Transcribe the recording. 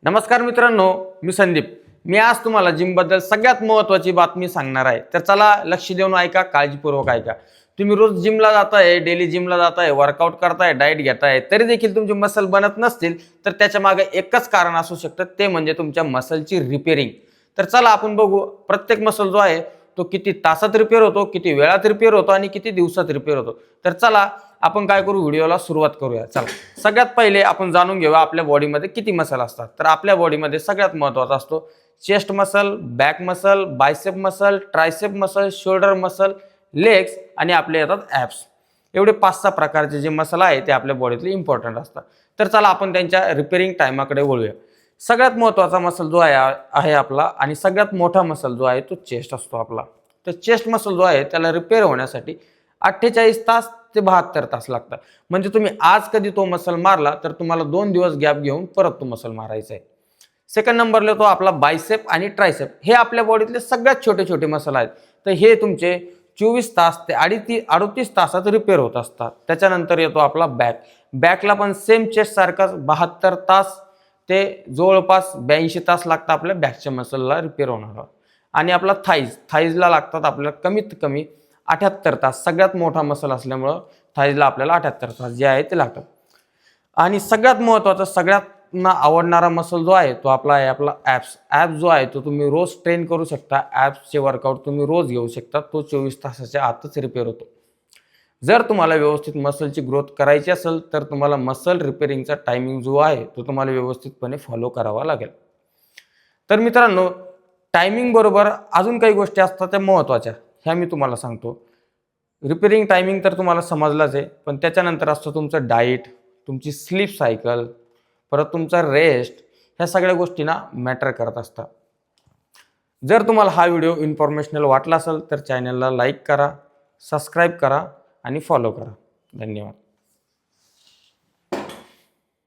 नमस्कार मित्रांनो, मी संदीप। मी आज तुम्हाला जिमबद्दल सगळ्यात महत्त्वाची बातमी सांगणार आहे। तर चला लक्ष देऊन ऐका, काळजीपूर्वक ऐका। तुम्ही रोज जिमला जाताय, डेली जिमला जाताय, वर्कआउट करताय, डाएट घेताय, तरी देखील तुमचे मसल बनत नसतील तर त्याच्या मागे एकच कारण असू शकतं, ते म्हणजे तुमच्या मसलची रिपेअरिंग। तर चला आपण बघू प्रत्येक मसल जो आहे तो किती तासात रिपेअर होतो, किती वेळात रिपेअर होतो आणि किती दिवसात रिपेअर होतो। तर चला आपण काय करू, व्हिडिओला सुरुवात करूया। चला सगळ्यात पहिले आपण जाणून घेऊया आपल्या बॉडीमध्ये किती मसल असतात। तर आपल्या बॉडीमध्ये सगळ्यात महत्त्वाचा असतो chest muscle, back muscle, bicep muscle, tricep muscle, shoulder muscle, legs आणि आपले येतात ॲप्स। एवढे 5-6 प्रकारचे जे मसल आहे ते आपल्या बॉडीतले इम्पॉर्टंट असतात। तर चला आपण त्यांच्या रिपेअरिंग टाइमाकडे वळूया। सगळ्यात महत्त्वाचा मसल जो आहे आपला आणि सगळ्यात मोठा मसल जो आहे तो चेस्ट असतो आपला। तर चेस्ट मसल जो आहे त्याला रिपेअर होण्यासाठी 48 तास ते 72 तास लागतात। म्हणजे तुम्ही आज कधी तो मसल मारला तर तुम्हाला 2 दिवस गॅप घेऊन परत तो मसल मारायचा आहे। सेकंड नंबरला येतो आपला बायसेप आणि ट्रायसेप। हे आपल्या बॉडीतले सगळ्यात छोटे छोटे मसल आहेत। तर हे तुमचे 24 तास ते 38 तासात रिपेअर होत असतात। त्याच्यानंतर येतो आपला बॅक। बॅकला पण सेम चेस्ट सारखाच 72 तास ते जवळपास 82 तास लागतात आपल्या बॅकच्या मसलला रिपेअर होण्याला। आणि आपला थाईजला लागतात आपल्याला कमीत कमी 78 तास। सगळ्यात मोठा मसल असल्यामुळं थाईजला आपल्याला 78 तास जे आहे ते लागतात। आणि सगळ्यात महत्त्वाचा, सगळ्यांना आवडणारा मसल जो आहे तो आपला आहे आपला ॲप्स। ॲप्स जो आहे तो तुम्ही रोज ट्रेन करू शकता। ॲप्सचे वर्कआउट तुम्ही रोज घेऊ शकता। तो 24 तासाच्या आतच रिपेअर होतो। जर तुम्हाला व्यवस्थित मसलची ग्रोथ करायची असेल तर तुम्हाला मसल रिपेअरिंगचा टायमिंग जो आहे तो तुम्हाला व्यवस्थितपणे फॉलो करावा लागेल। तर मित्रांनो, टायमिंग बरोबर अजून काही गोष्टी असतात त्या महत्त्वाच्या, ह्या मी तुम्हाला सांगतो। रिपेअरिंग टायमिंग तर तुम्हाला समजलाच आहे, पण त्याच्यानंतर असतो तुमचं डाएट, तुमची स्लीप सायकल, परत तुमचा रेस्ट, ह्या सगळ्या गोष्टी ना मॅटर करत असतात। जर तुम्हाला हा व्हिडिओ इन्फॉर्मेशनल वाटला असेल तर चॅनलला लाईक करा, सबस्क्राईब करा आणि फॉलो करा। धन्यवाद।